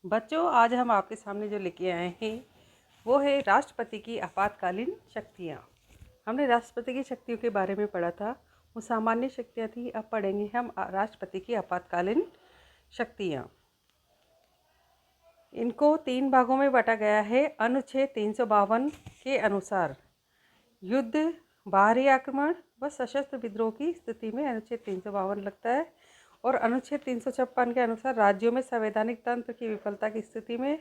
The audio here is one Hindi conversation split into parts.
बच्चों, आज हम आपके सामने जो लेके आए हैं वो है राष्ट्रपति की आपातकालीन शक्तियाँ। हमने राष्ट्रपति की शक्तियों के बारे में पढ़ा था, वो सामान्य शक्तियाँ थी। अब पढ़ेंगे हम राष्ट्रपति की आपातकालीन शक्तियाँ। इनको 3 भागों में बांटा गया है। अनुच्छेद 352 के अनुसार युद्ध, बाहरी आक्रमण व सशस्त्र विद्रोह की स्थिति में अनुच्छेद 352 लगता है, और अनुच्छेद 356 के अनुसार राज्यों में संवैधानिक तंत्र की विफलता की स्थिति में,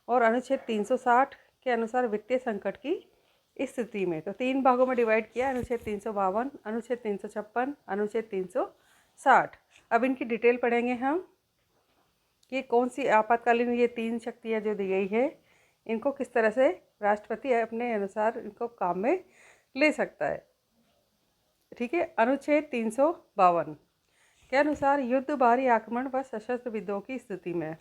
और अनुच्छेद 360 के अनुसार वित्तीय संकट की स्थिति में। तो 3 भागों में डिवाइड किया, अनुच्छेद 352, अनुच्छेद 356, अनुच्छेद 360। अब इनकी डिटेल पढ़ेंगे हम कि कौन सी आपातकालीन ये 3 शक्तियाँ जो दी गई है, इनको किस तरह से राष्ट्रपति अपने अनुसार इनको काम में ले सकता है। ठीक है। अनुच्छेद 352 के अनुसार युद्ध, बाहरी आक्रमण व सशस्त्र विद्रोह की स्थिति में।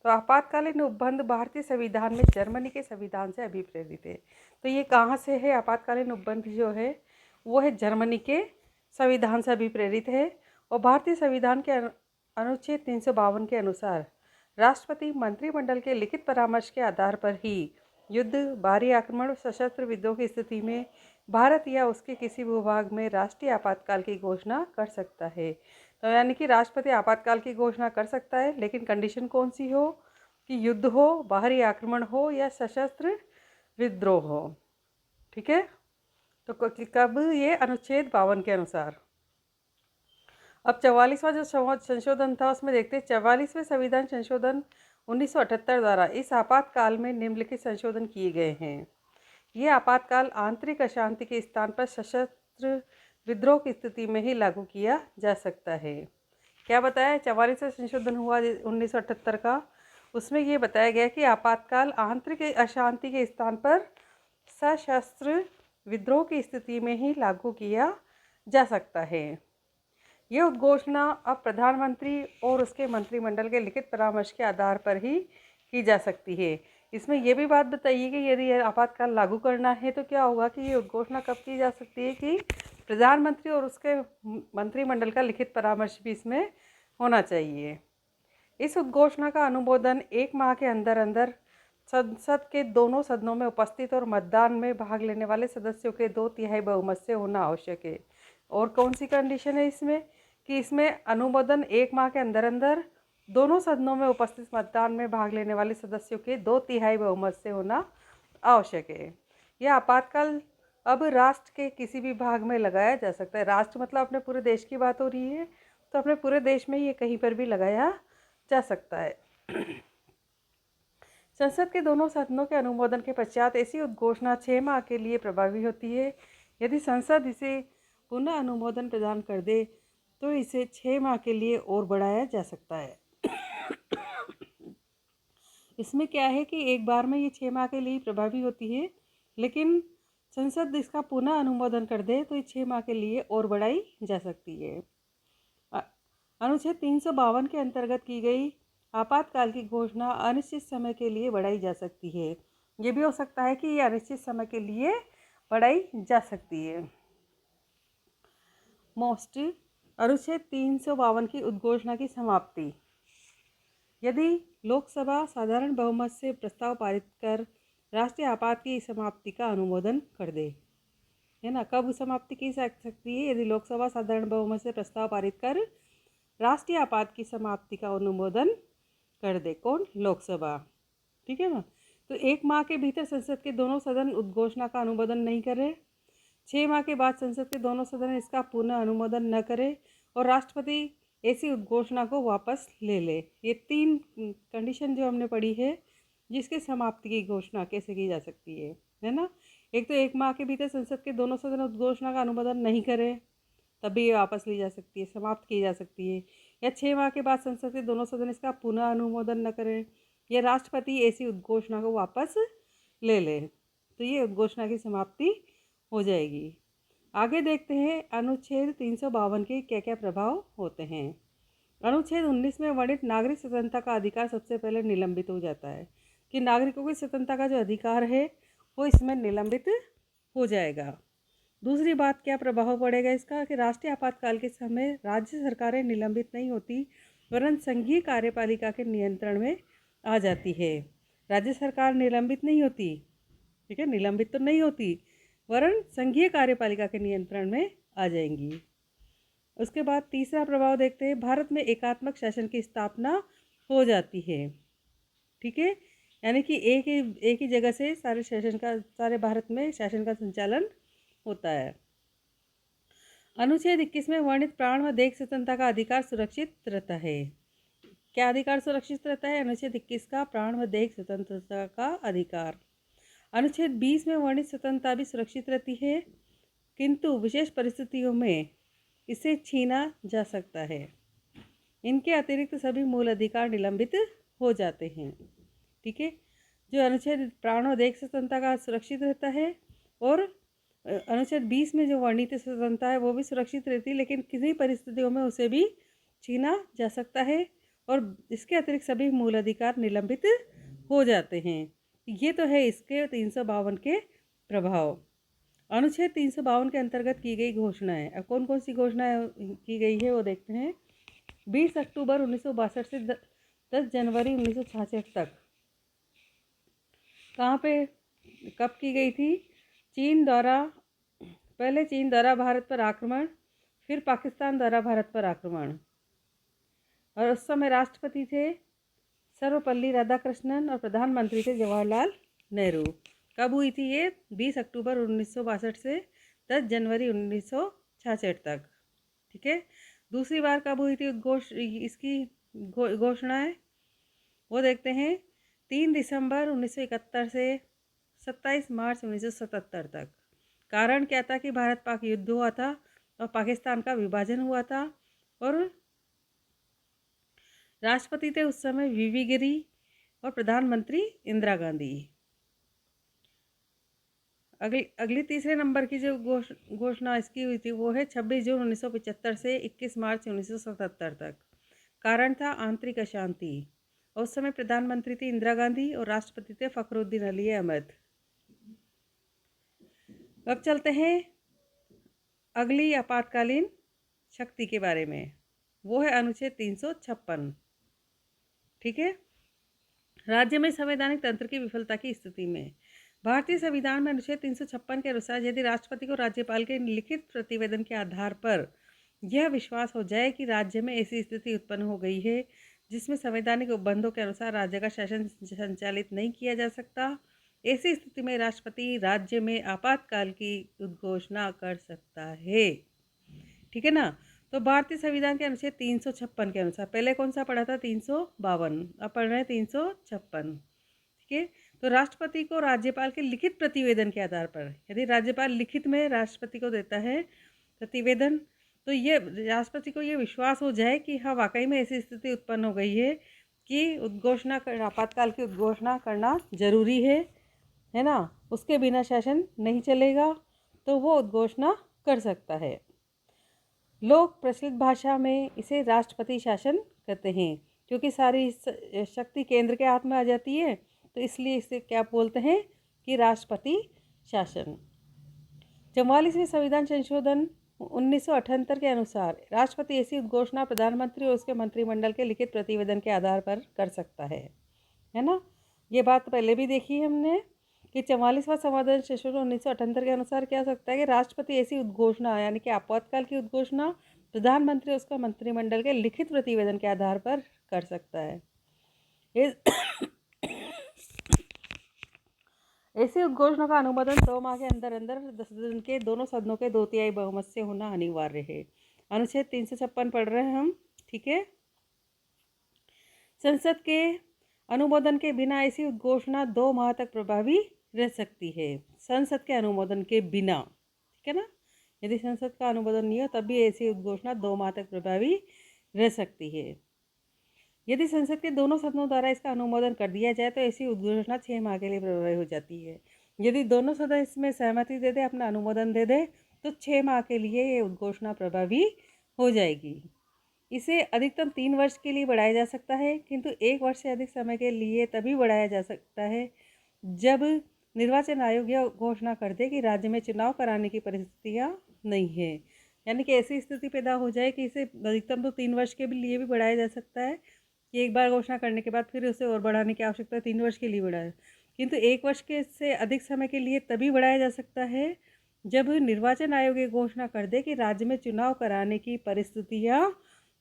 तो आपातकालीन उपबंध भारतीय संविधान में जर्मनी के संविधान से अभिप्रेरित है। तो ये कहाँ से है? आपातकालीन उपबंध जो है वो है जर्मनी के संविधान से अभिप्रेरित है, और भारतीय संविधान के अनुच्छेद 352 के अनुसार राष्ट्रपति मंत्रिमंडल के लिखित परामर्श के आधार पर ही युद्ध, बाहरी आक्रमण, सशस्त्र विद्रोह की स्थिति में भारत या उसके किसी भूभाग में राष्ट्रीय आपातकाल की घोषणा कर सकता है। तो यानी कि राष्ट्रपति आपातकाल की घोषणा कर सकता है, लेकिन कंडीशन कौन सी हो? कि युद्ध हो, बाहरी आक्रमण हो या सशस्त्र विद्रोह हो। ठीक है। तो कब? ये अनुच्छेद 52 के अनुसार। अब 44वां जो संशोधन था उसमें देखते हैं। 44वें संविधान संशोधन 1978 द्वारा इस आपातकाल में निम्नलिखित संशोधन किए गए हैं। ये आपातकाल आंतरिक अशांति के स्थान पर सशस्त्र विद्रोह की स्थिति में ही लागू किया जा सकता है। क्या बताया? 44वां संशोधन हुआ 1978 का। उसमें ये बताया गया कि आपातकाल आंतरिक अशांति के स्थान पर सशस्त्र विद्रोह की स्थिति में ही लागू किया जा सकता है। यह उद्घोषणा अब प्रधानमंत्री और उसके मंत्रिमंडल के लिखित परामर्श के आधार पर ही की जा सकती है। इसमें यह भी बात बताइए कि यदि आपातकाल लागू करना है तो क्या होगा, कि ये उद्घोषणा कब की जा सकती है? कि प्रधानमंत्री और उसके मंत्रिमंडल का लिखित परामर्श भी इसमें होना चाहिए। इस उद्घोषणा का अनुमोदन 1 माह के अंदर अंदर संसद के दोनों सदनों में उपस्थित और मतदान में भाग लेने वाले सदस्यों के 2/3 बहुमत से होना आवश्यक है। और कौन सी कंडीशन है इसमें? कि इसमें अनुमोदन 1 माह के अंदर अंदर दोनों सदनों में उपस्थित मतदान में भाग लेने वाले सदस्यों के 2/3 बहुमत से होना आवश्यक है। यह आपातकाल अब राष्ट्र के किसी भी भाग में लगाया जा सकता है। राष्ट्र मतलब अपने पूरे देश की बात हो रही है, तो अपने पूरे देश में ये कहीं पर भी लगाया जा सकता है। संसद के दोनों सदनों के अनुमोदन के पश्चात ऐसी उद्घोषणा 6 माह के लिए प्रभावी होती है। यदि संसद इसे पुनः अनुमोदन प्रदान कर दे तो इसे 6 माह के लिए और बढ़ाया जा सकता है। इसमें क्या है कि एक बार में ये 6 माह के लिए प्रभावी होती है, लेकिन संसद इसका पुनः अनुमोदन कर दे तो ये 6 माह के लिए और बढ़ाई जा सकती है। अनुच्छेद 352 के अंतर्गत की गई आपातकाल की घोषणा अनिश्चित समय के लिए बढ़ाई जा सकती है। ये भी हो सकता है कि ये अनिश्चित समय के लिए बढ़ाई जा सकती है। मोस्ट अनुच्छेद 352 की उद्घोषणा की समाप्ति। यदि लोकसभा साधारण बहुमत से प्रस्ताव पारित कर राष्ट्रीय आपात की समाप्ति का अनुमोदन कर दे, है ना। कब समाप्ति की जा सकती है? यदि लोकसभा साधारण बहुमत से प्रस्ताव पारित कर राष्ट्रीय आपात की समाप्ति का अनुमोदन कर दे। कौन? लोकसभा। ठीक है ना। तो 1 माह के भीतर संसद के दोनों सदन उद्घोषणा का अनुमोदन नहीं करे, 6 माह के बाद संसद के दोनों सदन इसका पुनः अनुमोदन न करे, और राष्ट्रपति ऐसी उद्घोषणा को वापस ले ले। ये 3 कंडीशन जो हमने पढ़ी है जिसके समाप्ति की घोषणा कैसे की जा सकती है ना। एक तो 1 माह के भीतर संसद के दोनों सदन उद्घोषणा का अनुमोदन नहीं करे, तभी ये वापस ली जा सकती है, समाप्त की जा सकती है। या 6 माह के बाद संसद के दोनों सदन इसका पुनः अनुमोदन न करें, या राष्ट्रपति ऐसी उद्घोषणा को वापस ले ले, तो ये उद्घोषणा की समाप्ति हो जाएगी। आगे देखते हैं अनुच्छेद 352 के क्या क्या प्रभाव होते हैं। अनुच्छेद 19 में वर्णित नागरिक स्वतंत्रता का अधिकार सबसे पहले निलंबित हो जाता है, कि नागरिकों की स्वतंत्रता का जो अधिकार है वो इसमें निलंबित हो जाएगा। दूसरी बात, क्या प्रभाव पड़ेगा इसका? कि राष्ट्रीय आपातकाल के समय राज्य सरकारें निलंबित नहीं होती, वरन संघीय कार्यपालिका के नियंत्रण में आ जाती है। राज्य सरकार निलंबित नहीं होती, ठीक है, निलंबित तो नहीं होती, वरन संघीय कार्यपालिका के नियंत्रण में आ जाएंगी। उसके बाद तीसरा प्रभाव देखते हैं, भारत में एकात्मक शासन की स्थापना हो जाती है। ठीक है, यानी कि एक ही जगह से सारे भारत में शासन का संचालन होता है। अनुच्छेद 21 में वर्णित प्राण व देह स्वतंत्रता का अधिकार सुरक्षित रहता है। क्या अधिकार सुरक्षित रहता है? अनुच्छेद 21 का प्राण व देह स्वतंत्रता का अधिकार। अनुच्छेद 20 में वर्णित स्वतंत्रता भी सुरक्षित रहती है, किंतु विशेष परिस्थितियों में इसे छीना जा सकता है। इनके अतिरिक्त सभी मूल अधिकार निलंबित हो जाते हैं। ठीक है, जो अनुच्छेद प्राण और देह स्वतंत्रता का सुरक्षित रहता है, और अनुच्छेद 20 में जो वर्णित स्वतंत्रता है वो भी सुरक्षित रहती है, लेकिन किसी परिस्थितियों में उसे भी छीना जा सकता है, और इसके अतिरिक्त सभी मूल अधिकार निलंबित हो जाते हैं। ये तो है इसके 352 के प्रभाव। अनुच्छेद 352 के अंतर्गत की गई घोषणाएं। अब कौन कौन सी घोषणाएं की गई है वो देखते हैं। 20 अक्टूबर 1962 से 10 जनवरी 1966 तक कहाँ पे कब की गई थी? पहले चीन द्वारा भारत पर आक्रमण, फिर पाकिस्तान द्वारा भारत पर आक्रमण, और उस समय राष्ट्रपति थे सर्वपल्ली राधाकृष्णन और प्रधानमंत्री थे जवाहरलाल नेहरू। कब हुई थी ये? 20 अक्टूबर 1962 से 10 जनवरी 1966 तक। ठीक है, दूसरी बार कब हुई थी इसकी घोषणाएं? वो देखते हैं। 3 दिसंबर 1971 से 27 मार्च 1977 तक। कारण क्या था कि भारत पाक युद्ध हुआ था और पाकिस्तान का विभाजन हुआ था, और राष्ट्रपति थे उस समय वीवी गिरी और प्रधानमंत्री इंदिरा गांधी। अगली तीसरे नंबर की जो घोषणा इसकी हुई थी वो है 26 जून 1975 से 21 मार्च 1977 तक। कारण था आंतरिक अशांति, और उस समय प्रधानमंत्री थी इंदिरा गांधी और राष्ट्रपति थे फखरुद्दीन अली अहमद। अब चलते हैं अगली आपातकालीन शक्ति के बारे में, वो है अनुच्छेद 356। ठीक है, राज्य में संवैधानिक तंत्र की विफलता की स्थिति में भारतीय संविधान में अनुच्छेद 356 के अनुसार यदि राष्ट्रपति को राज्यपाल के लिखित प्रतिवेदन के आधार पर यह विश्वास हो जाए कि राज्य में ऐसी स्थिति उत्पन्न हो गई है जिसमें संवैधानिक उपबंधों के अनुसार राज्य का शासन संचालित नहीं किया जा सकता, ऐसी स्थिति में राष्ट्रपति राज्य में आपातकाल की उद्घोषणा कर सकता है। ठीक है ना, तो भारतीय संविधान के अनुच्छेद 356 के अनुसार, पहले कौन सा पढ़ा था? 352, अब पढ़ रहे हैं 356। ठीक है, तो राष्ट्रपति को राज्यपाल के लिखित प्रतिवेदन के आधार पर, यदि राज्यपाल लिखित में राष्ट्रपति को देता है प्रतिवेदन, तो ये राष्ट्रपति को ये विश्वास हो जाए कि हाँ वाकई में ऐसी स्थिति उत्पन्न हो गई है कि आपातकाल की उद्घोषणा करना जरूरी है ना, उसके बिना शासन नहीं चलेगा, तो वो उद्घोषणा कर सकता है। लोग प्रचलित भाषा में इसे राष्ट्रपति शासन कहते हैं, क्योंकि सारी शक्ति केंद्र के हाथ में आ जाती है, तो इसलिए इसे क्या बोलते हैं कि राष्ट्रपति शासन। 44वें संविधान संशोधन 1978 के अनुसार राष्ट्रपति ऐसी उद्घोषणा प्रधानमंत्री और उसके मंत्रिमंडल के लिखित प्रतिवेदन के आधार पर कर सकता है ना। ये बात पहले भी देखी है हमने कि 44वां संविधान संशोधन 1978 के अनुसार क्या हो सकता है कि राष्ट्रपति ऐसी उद्घोषणा यानी कि आपातकाल की उद्घोषणा प्रधानमंत्री और उसका मंत्रिमंडल के लिखित प्रतिवेदन के आधार पर कर सकता है। ऐसी उद्घोषणा का अनुमोदन 2 माह के अंदर अंदर सदन के दोनों सदनों के 2/3 बहुमत से होना अनिवार्य है। अनुच्छेद 356 पढ़ रहे हैं हम। ठीक है, संसद के अनुमोदन के बिना ऐसी उद्घोषणा 2 माह तक प्रभावी रह सकती है। संसद के अनुमोदन के बिना, ठीक है ना, यदि संसद का अनुमोदन नहीं हो तब भी ऐसी उद्घोषणा 2 माह तक प्रभावी रह सकती है। यदि संसद के दोनों सदनों द्वारा इसका अनुमोदन कर दिया जाए तो ऐसी उद्घोषणा 6 माह के लिए प्रभावी हो जाती है। यदि दोनों सदन इसमें सहमति दे दे, अपना अनुमोदन दे दे, तो 6 माह के लिए ये उद्घोषणा प्रभावी हो जाएगी। इसे अधिकतम 3 वर्ष के लिए बढ़ाया जा सकता है, किंतु 1 वर्ष से अधिक समय के लिए तभी बढ़ाया जा सकता है जब निर्वाचन आयोग यह घोषणा कर दे कि राज्य में चुनाव कराने की परिस्थितियाँ नहीं है। यानी कि ऐसी स्थिति पैदा हो जाए कि इसे अधिकतम तो 3 वर्ष के लिए भी बढ़ाया जा सकता है, कि एक बार घोषणा करने के बाद फिर उसे और बढ़ाने की आवश्यकता 3 वर्ष के लिए बढ़ाए, किंतु 1 वर्ष के से अधिक समय के लिए तभी बढ़ाया जा सकता है जब निर्वाचन आयोग ये घोषणा कर दे कि राज्य में चुनाव कराने की परिस्थितियाँ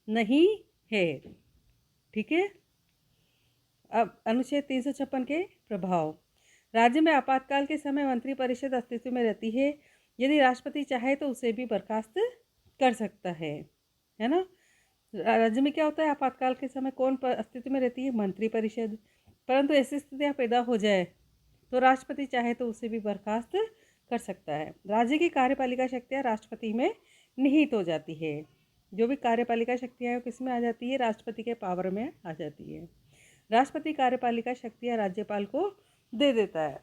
नहीं है। ठीक है। अब अनुच्छेद 356 के प्रभाव। राज्य में आपातकाल के समय मंत्रिपरिषद अस्तित्व में रहती है। यदि राष्ट्रपति चाहे तो उसे भी बर्खास्त कर सकता है ना। राज्य में क्या होता है, आपातकाल के समय कौन अस्तित्व में रहती है, मंत्रिपरिषद। परंतु ऐसी स्थितियाँ पैदा हो जाए तो राष्ट्रपति चाहे तो उसे भी बर्खास्त कर सकता है। राज्य की कार्यपालिका शक्तियाँ राष्ट्रपति में निहित हो जाती है। जो भी कार्यपालिका शक्तियाँ हैं किस में आ जाती है, राष्ट्रपति के पावर में आ जाती है। राष्ट्रपति कार्यपालिका शक्तियाँ राज्यपाल को दे देता है।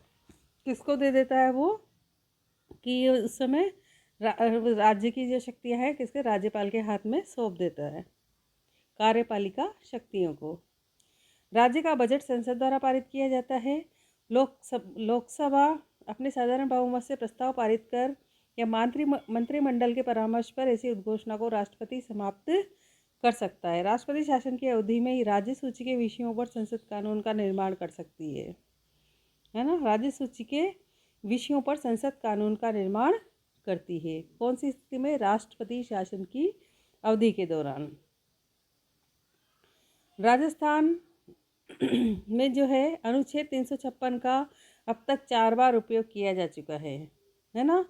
किसको दे देता है वो, कि उस समय राज्य की जो शक्तियाँ हैं किसके, राज्यपाल के हाथ में सौंप देता है कार्यपालिका शक्तियों को। राज्य का बजट संसद द्वारा पारित किया जाता है। लोकसभा अपने साधारण बहुमत से प्रस्ताव पारित कर या मंत्रिमंडल के परामर्श पर ऐसी उद्घोषणा को राष्ट्रपति समाप्त कर सकता है। राष्ट्रपति शासन की अवधि में ही राज्य सूची के विषयों पर संसद कानून का निर्माण कर सकती है ना। राज्य सूची के विषयों पर संसद कानून का निर्माण करती है। कौन सी स्थिति में, राष्ट्रपति शासन की अवधि के दौरान। राजस्थान में जो है अनुच्छेद 356 का अब तक 4 बार उपयोग किया जा चुका है ना।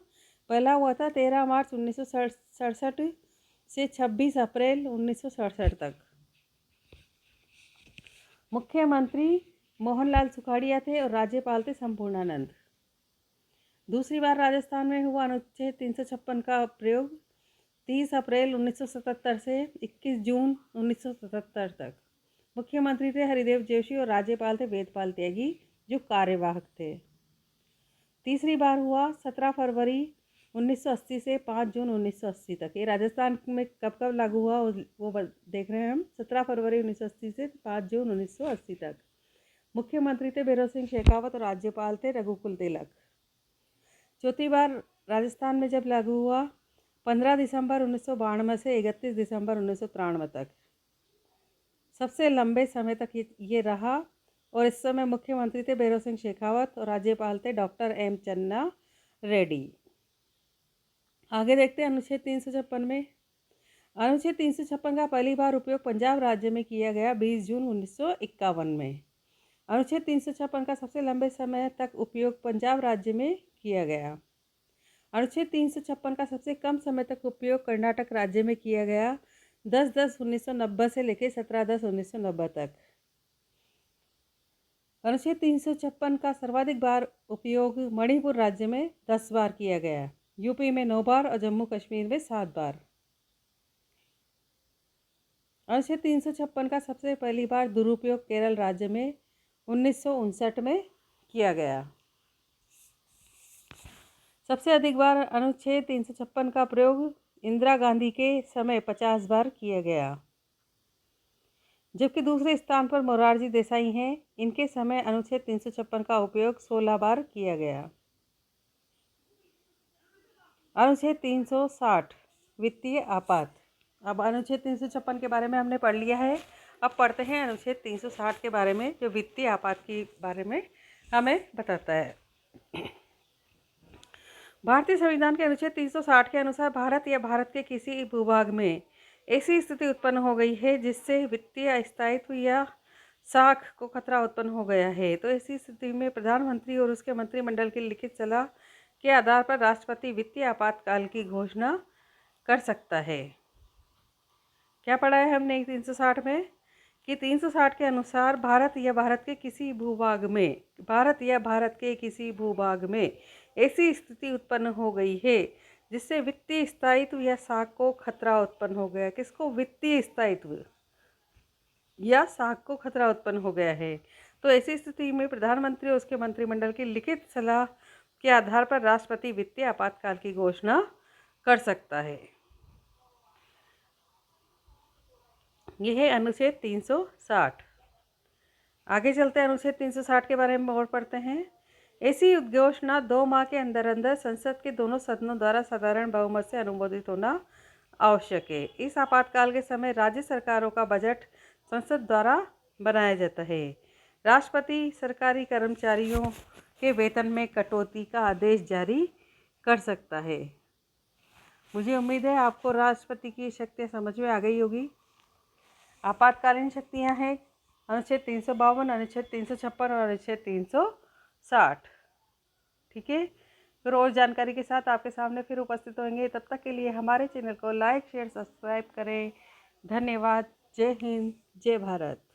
पहला हुआ था 13 मार्च 1967 से 26 अप्रैल 1967 तक। मुख्यमंत्री मोहनलाल सुखाड़िया थे और राज्यपाल थे संपूर्णानंद। दूसरी बार राजस्थान में हुआ अनुच्छेद 356 का प्रयोग 30 अप्रैल 1977 से 21 जून 1977 तक। मुख्यमंत्री थे हरिदेव जोशी और राज्यपाल थे वेदपाल त्यागी जो कार्यवाहक थे। तीसरी बार हुआ 17 फरवरी 1980 से 5 जून 1980 तक। ये राजस्थान में कब कब लागू हुआ वो देख रहे हैं हम। 17 फरवरी 1980 से 5 जून 1980 तक। मुख्यमंत्री थे भैरों सिंह शेखावत और राज्यपाल थे रघुकुल तिलक। चौथी बार राजस्थान में जब लागू हुआ 15 दिसंबर 1992 से 31 दिसंबर 1993 तक। सबसे लंबे समय तक ये रहा और इस समय मुख्यमंत्री थे भैरों सिंह शेखावत और राज्यपाल थे डॉक्टर एम चन्ना रेड्डी। आगे देखते हैं अनुच्छेद 356 में। अनुच्छेद 356 का पहली बार उपयोग पंजाब राज्य में किया गया 20 जून 1951 में। अनुच्छेद 356 का सबसे लंबे समय तक उपयोग पंजाब राज्य में किया गया। अनुच्छेद 356 का सबसे कम समय तक उपयोग कर्नाटक राज्य में किया गया 10/10/1990 से लेकर 17/10/1990 तक। अनुच्छेद 356 का सर्वाधिक बार उपयोग मणिपुर राज्य में 10 बार किया गया, यूपी में 9 बार और जम्मू कश्मीर में 7 बार। अनुच्छेद 356 का सबसे पहली बार दुरुपयोग केरल राज्य में 1959 में किया गया। सबसे अधिक बार अनुच्छेद 356 का प्रयोग इंदिरा गांधी के समय 50 बार किया गया, जबकि दूसरे स्थान पर मोरारजी देसाई हैं। इनके समय अनुच्छेद 356 का उपयोग 16 बार किया गया। अनुच्छेद 360 वित्तीय आपात। अब अनुच्छेद 356 के बारे में हमने पढ़ लिया है। अब पढ़ते हैं अनुच्छेद 360 के बारे में, जो वित्तीय आपात के बारे में हमें बताता है। भारतीय संविधान के अनुच्छेद 360 के अनुसार भारत या भारत के किसी भूभाग में ऐसी स्थिति उत्पन्न हो गई है जिससे वित्तीय स्थायित्व या साख को खतरा उत्पन्न हो गया है, तो ऐसी स्थिति में प्रधानमंत्री और उसके मंत्रिमंडल की लिखित सलाह के आधार पर राष्ट्रपति वित्तीय आपातकाल की घोषणा कर सकता है। क्या पढ़ा है हमने 360 में कि 360 के अनुसार भारत या भारत के किसी भूभाग में ऐसी स्थिति उत्पन्न हो गई है जिससे वित्तीय स्थायित्व या साख को खतरा उत्पन्न हो गया। किसको? वित्तीय स्थायित्व या साख को खतरा उत्पन्न हो गया है, तो ऐसी स्थिति में प्रधानमंत्री और उसके मंत्रिमंडल की लिखित सलाह के आधार पर राष्ट्रपति वित्तीय आपातकाल की घोषणा कर सकता है। यह है अनुच्छेद 360। आगे चलते हैं, अनुच्छेद 360 के बारे में और पढ़ते हैं। ऐसी घोषणा 2 माह के अंदर अंदर संसद के दोनों सदनों द्वारा साधारण बहुमत से अनुमोदित होना आवश्यक है। इस आपातकाल के समय राज्य सरकारों का बजट संसद द्वारा बनाया जाता है। राष्ट्रपति सरकारी कर्मचारियों के वेतन में कटौती का आदेश जारी कर सकता है। मुझे उम्मीद है आपको राष्ट्रपति की शक्तियाँ समझ में आ गई होगी। आपातकालीन शक्तियाँ हैं अनुच्छेद 352, अनुच्छेद 356 और अनुच्छेद 360। ठीक है, फिर और जानकारी के साथ आपके सामने फिर उपस्थित होंगे। तब तक के लिए हमारे चैनल को लाइक शेयर सब्सक्राइब करें। धन्यवाद। जय हिंद, जय भारत।